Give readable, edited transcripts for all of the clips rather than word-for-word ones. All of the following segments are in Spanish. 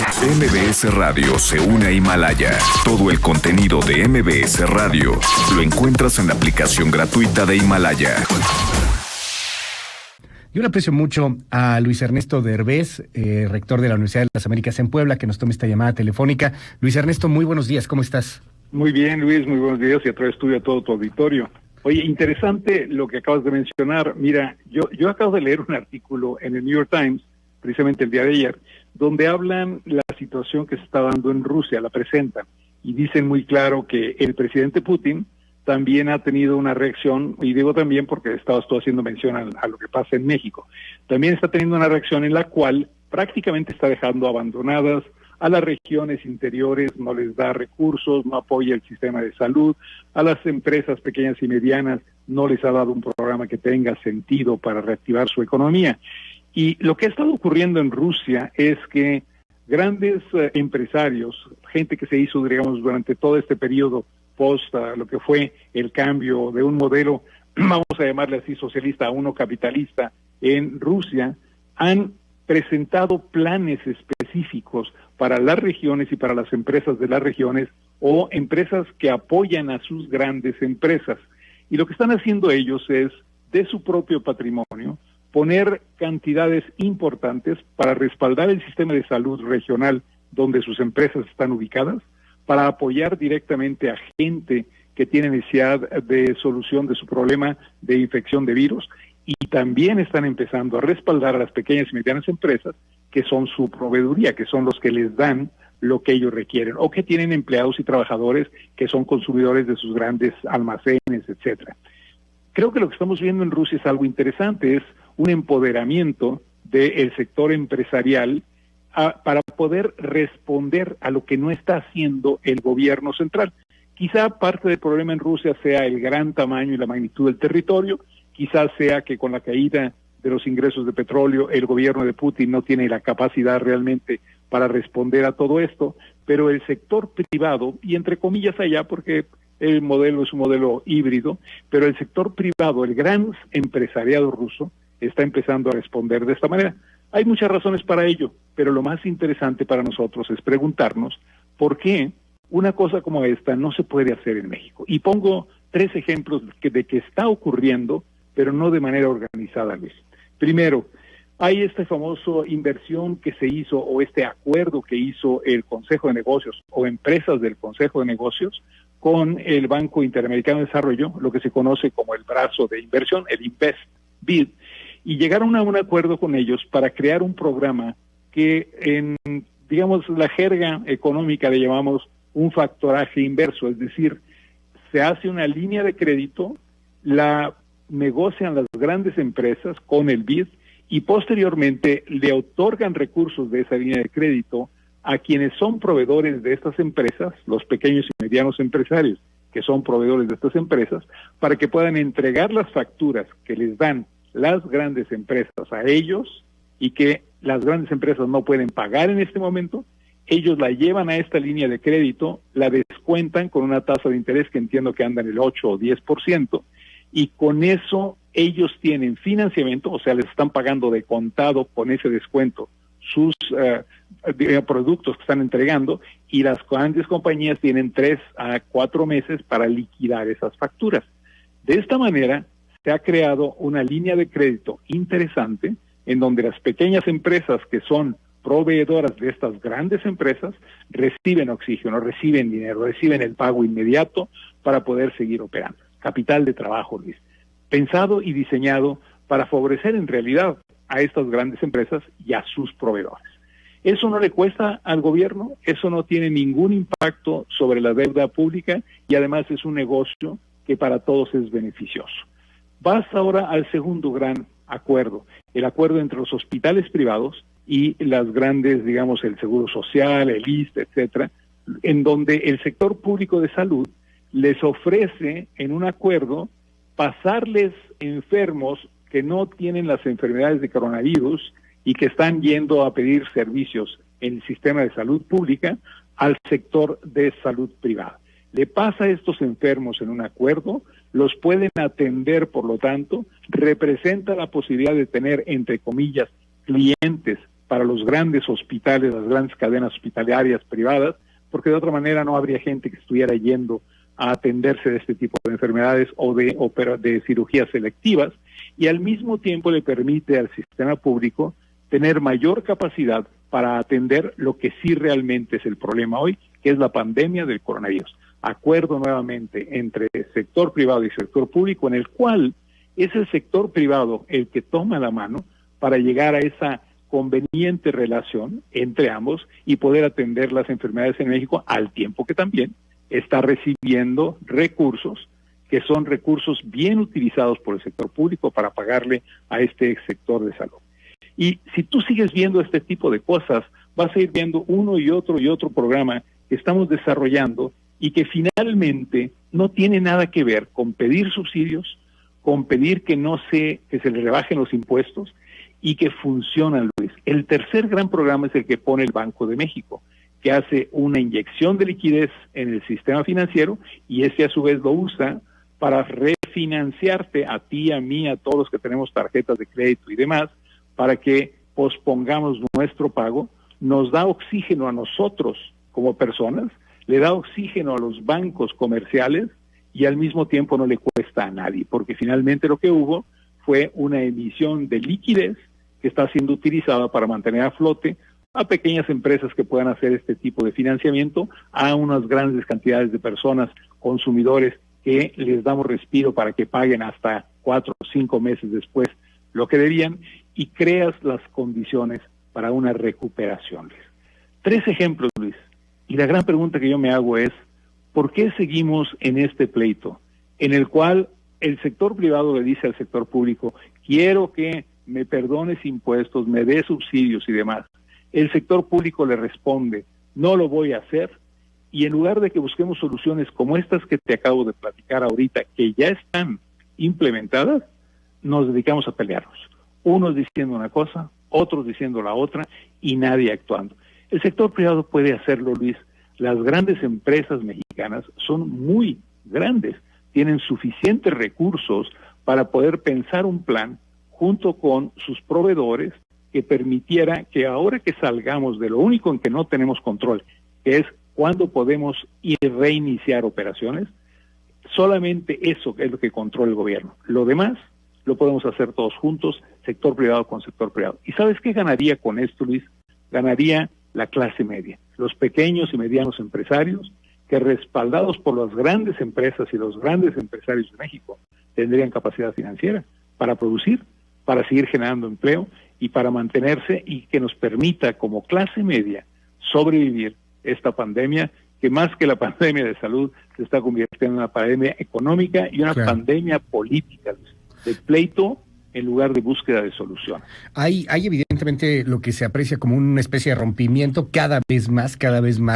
MBS Radio se une a Himalaya. Todo el contenido de MBS Radio lo encuentras en la aplicación gratuita de Himalaya. Yo le aprecio mucho a Luis Ernesto Derbez, rector de la Universidad de las Américas en Puebla, que nos tome esta llamada telefónica. Luis Ernesto, muy buenos días, ¿cómo estás? Muy bien, Luis, muy buenos días y a través tuyo a todo tu auditorio. Oye, interesante lo que acabas de mencionar. Mira, yo acabo de leer un artículo en el New York Times, precisamente el día de ayer, donde hablan la situación que se está dando en Rusia, la presentan, y dicen muy claro que el presidente Putin también ha tenido una reacción, y digo también porque estabas tú haciendo mención a lo que pasa en México, también está teniendo una reacción en la cual prácticamente está dejando abandonadas a las regiones interiores, no les da recursos, no apoya el sistema de salud, a las empresas pequeñas y medianas no les ha dado un programa que tenga sentido para reactivar su economía. Y lo que ha estado ocurriendo en Rusia es que grandes empresarios, gente que se hizo, digamos, durante todo este periodo post lo que fue el cambio de un modelo, vamos a llamarle así, socialista a uno capitalista en Rusia, han presentado planes específicos para las regiones y para las empresas de las regiones o empresas que apoyan a sus grandes empresas. Y lo que están haciendo ellos es, de su propio patrimonio, poner cantidades importantes para respaldar el sistema de salud regional donde sus empresas están ubicadas, para apoyar directamente a gente que tiene necesidad de solución de su problema de infección de virus, y también están empezando a respaldar a las pequeñas y medianas empresas que son su proveeduría, que son los que les dan lo que ellos requieren, o que tienen empleados y trabajadores que son consumidores de sus grandes almacenes, etcétera. Creo que lo que estamos viendo en Rusia es algo interesante, es un empoderamiento del sector empresarial para poder responder a lo que no está haciendo el gobierno central. Quizá parte del problema en Rusia sea el gran tamaño y la magnitud del territorio, quizás sea que con la caída de los ingresos de petróleo el gobierno de Putin no tiene la capacidad realmente para responder a todo esto, pero el sector privado, y entre comillas allá porque el modelo es un modelo híbrido, pero el sector privado, el gran empresariado ruso, está empezando a responder de esta manera. Hay muchas razones para ello, pero lo más interesante para nosotros es preguntarnos por qué una cosa como esta no se puede hacer en México. Y pongo 3 ejemplos de que está ocurriendo, pero no de manera organizada, Luis. Primero, hay esta famosa inversión que se hizo, o este acuerdo que hizo el Consejo de Negocios, o empresas del Consejo de Negocios, con el Banco Interamericano de Desarrollo, lo que se conoce como el brazo de inversión, el InvestBID, y llegaron a un acuerdo con ellos para crear un programa que en, digamos, la jerga económica le llamamos un factoraje inverso, es decir, se hace una línea de crédito, la negocian las grandes empresas con el BID y posteriormente le otorgan recursos de esa línea de crédito a quienes son proveedores de estas empresas, los pequeños y medianos empresarios que son proveedores de estas empresas, para que puedan entregar las facturas que les dan las grandes empresas a ellos y que las grandes empresas no pueden pagar en este momento. Ellos la llevan a esta línea de crédito, la descuentan con una tasa de interés que entiendo que anda en el 8 o 10%, y con eso ellos tienen financiamiento, o sea, les están pagando de contado con ese descuento sus productos que están entregando, y las grandes compañías tienen 3 a 4 meses para liquidar esas facturas. De esta manera se ha creado una línea de crédito interesante en donde las pequeñas empresas que son proveedoras de estas grandes empresas reciben oxígeno, reciben dinero, reciben el pago inmediato para poder seguir operando. Capital de trabajo, Luis, pensado y diseñado para favorecer en realidad a estas grandes empresas y a sus proveedores. Eso no le cuesta al gobierno, eso no tiene ningún impacto sobre la deuda pública y además es un negocio que para todos es beneficioso. Vas ahora al segundo gran acuerdo, el acuerdo entre los hospitales privados y las grandes, digamos, el Seguro Social, el ISSSTE, etcétera, en donde el sector público de salud les ofrece en un acuerdo pasarles enfermos que no tienen las enfermedades de coronavirus y que están yendo a pedir servicios en el sistema de salud pública al sector de salud privada. Le pasa a estos enfermos en un acuerdo, los pueden atender, por lo tanto, representa la posibilidad de tener, entre comillas, clientes para los grandes hospitales, las grandes cadenas hospitalarias privadas, porque de otra manera no habría gente que estuviera yendo a atenderse de este tipo de enfermedades o de cirugías selectivas, y al mismo tiempo le permite al sistema público tener mayor capacidad para atender lo que sí realmente es el problema hoy, que es la pandemia del coronavirus. Acuerdo nuevamente entre sector privado y sector público, en el cual es el sector privado el que toma la mano para llegar a esa conveniente relación entre ambos y poder atender las enfermedades en México, al tiempo que también está recibiendo recursos que son recursos bien utilizados por el sector público para pagarle a este sector de salud. Y si tú sigues viendo este tipo de cosas, vas a ir viendo uno y otro programa que estamos desarrollando y que finalmente no tiene nada que ver con pedir subsidios, con pedir que se le rebajen los impuestos y que funcionan, Luis. El tercer gran programa es el que pone el Banco de México, que hace una inyección de liquidez en el sistema financiero y ese a su vez lo usa para refinanciarte a ti, a mí, a todos los que tenemos tarjetas de crédito y demás, para que pospongamos nuestro pago. Nos da oxígeno a nosotros como personas, le da oxígeno a los bancos comerciales y al mismo tiempo no le cuesta a nadie, porque finalmente lo que hubo fue una emisión de liquidez que está siendo utilizada para mantener a flote a pequeñas empresas que puedan hacer este tipo de financiamiento, a unas grandes cantidades de personas, consumidores, que les damos respiro para que paguen hasta 4 o 5 meses después lo que debían, y creas las condiciones para una recuperación. 3 ejemplos, Luis. Y la gran pregunta que yo me hago es, ¿por qué seguimos en este pleito en el cual el sector privado le dice al sector público, quiero que me perdones impuestos, me des subsidios y demás? El sector público le responde, no lo voy a hacer, y en lugar de que busquemos soluciones como estas que te acabo de platicar ahorita, que ya están implementadas, nos dedicamos a pelearnos. Unos diciendo una cosa, otros diciendo la otra, y nadie actuando. El sector privado puede hacerlo, Luis. Las grandes empresas mexicanas son muy grandes, tienen suficientes recursos para poder pensar un plan junto con sus proveedores que permitiera que ahora que salgamos de lo único en que no tenemos control, que es cuándo podemos ir a reiniciar operaciones, solamente eso es lo que controla el gobierno. Lo demás lo podemos hacer todos juntos, sector privado con sector privado. ¿Y sabes qué ganaría con esto, Luis? Ganaría la clase media, los pequeños y medianos empresarios, que respaldados por las grandes empresas y los grandes empresarios de México, tendrían capacidad financiera para producir, para seguir generando empleo y para mantenerse, y que nos permita como clase media sobrevivir esta pandemia, que más que la pandemia de salud se está convirtiendo en una pandemia económica y una pandemia política, de pleito en lugar de búsqueda de solución. Hay evidentemente lo que se aprecia como una especie de rompimiento. Cada vez más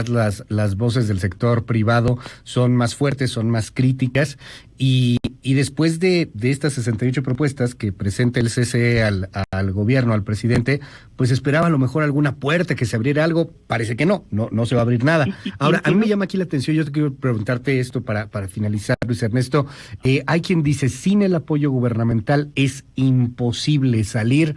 las voces del sector privado son más fuertes, son más críticas, y después de estas 68 propuestas que presenta el CCE al gobierno, al presidente, pues esperaba a lo mejor alguna puerta, que se abriera algo. Parece que no se va a abrir nada. Ahora, a mí me llama aquí la atención, yo te quiero preguntarte esto para finalizar, Luis Ernesto. Hay quien dice, sin el apoyo gubernamental es imposible salir.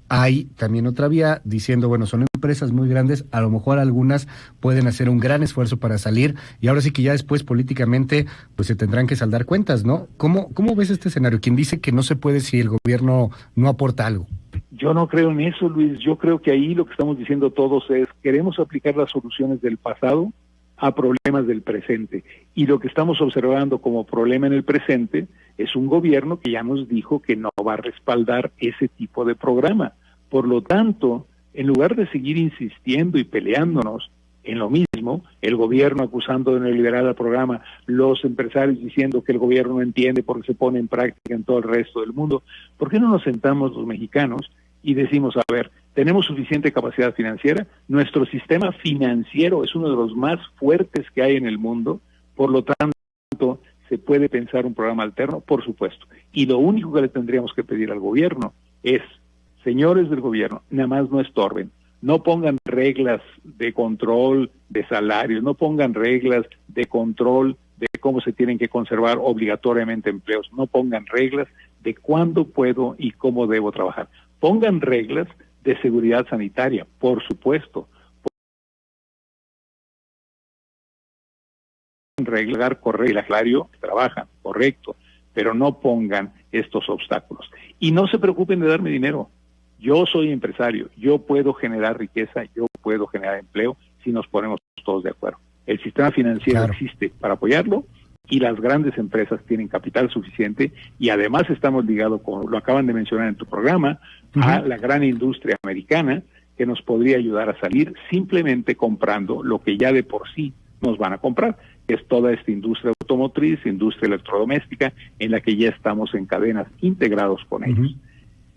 Hay también otra vía diciendo, bueno, son empresas muy grandes, a lo mejor algunas pueden hacer un gran esfuerzo para salir, y ahora sí que ya después políticamente pues se tendrán que saldar cuentas, ¿no? ¿Cómo ves este escenario? ¿Quién dice que no se puede si el gobierno no aporta algo? Yo no creo en eso, Luis. Yo creo que ahí lo que estamos diciendo todos es, queremos aplicar las soluciones del pasado a problemas del presente. Y lo que estamos observando como problema en el presente es un gobierno que ya nos dijo que no va a respaldar ese tipo de programa. Por lo tanto, en lugar de seguir insistiendo y peleándonos en lo mismo, el gobierno acusando de neoliberal al programa, los empresarios diciendo que el gobierno no entiende porque se pone en práctica en todo el resto del mundo, ¿por qué no nos sentamos los mexicanos y decimos, a ver, tenemos suficiente capacidad financiera, nuestro sistema financiero es uno de los más fuertes que hay en el mundo, por lo tanto, ¿se puede pensar un programa alterno? Por supuesto. Y lo único que le tendríamos que pedir al gobierno es, señores del gobierno, nada más no estorben, no pongan reglas de control de salarios, no pongan reglas de control de cómo se tienen que conservar obligatoriamente empleos, no pongan reglas de cuándo puedo y cómo debo trabajar. Pongan reglas de seguridad sanitaria, por supuesto. Reglar correcto, el aclario, trabajan, correcto, pero no pongan estos obstáculos. Y no se preocupen de darme dinero. Yo soy empresario, yo puedo generar riqueza, yo puedo generar empleo si nos ponemos todos de acuerdo. El sistema financiero existe para apoyarlo y las grandes empresas tienen capital suficiente y además estamos ligados, como lo acaban de mencionar en tu programa, a la gran industria americana que nos podría ayudar a salir simplemente comprando lo que ya de por sí nos van a comprar, que es toda esta industria automotriz, industria electrodoméstica, en la que ya estamos en cadenas integrados con ellos.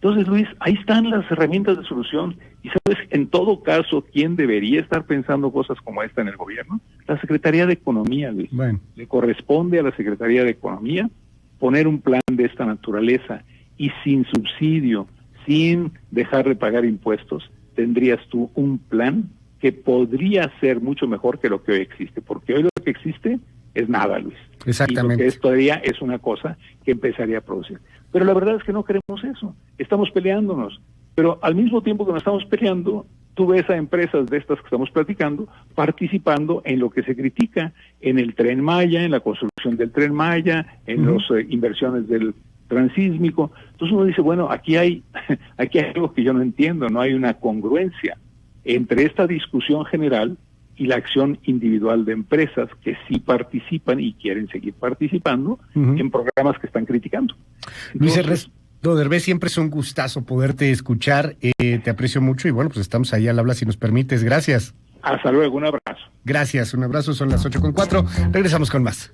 Entonces, Luis, ahí están las herramientas de solución. Y sabes, en todo caso, ¿quién debería estar pensando cosas como esta en el gobierno? La Secretaría de Economía, Luis. Bueno. Le corresponde a la Secretaría de Economía poner un plan de esta naturaleza y sin subsidio, sin dejar de pagar impuestos, tendrías tú un plan que podría ser mucho mejor que lo que hoy existe, porque hoy lo que existe es nada, Luis. Exactamente. Y lo que es todavía es una cosa que empezaría a producir. Pero la verdad es que no queremos eso. Estamos peleándonos. Pero al mismo tiempo que nos estamos peleando, tú ves a empresas de estas que estamos platicando participando en lo que se critica, en el Tren Maya, en la construcción del Tren Maya, en las inversiones del transísmico. Entonces uno dice, bueno, aquí hay algo que yo no entiendo, no hay una congruencia entre esta discusión general y la acción individual de empresas que sí participan y quieren seguir participando en programas que están criticando. Luis Ernesto Derbez, siempre es un gustazo poderte escuchar, te aprecio mucho y bueno, pues estamos ahí al habla si nos permites. Gracias. Hasta luego, un abrazo. Gracias, un abrazo, son las 8:04, regresamos con más.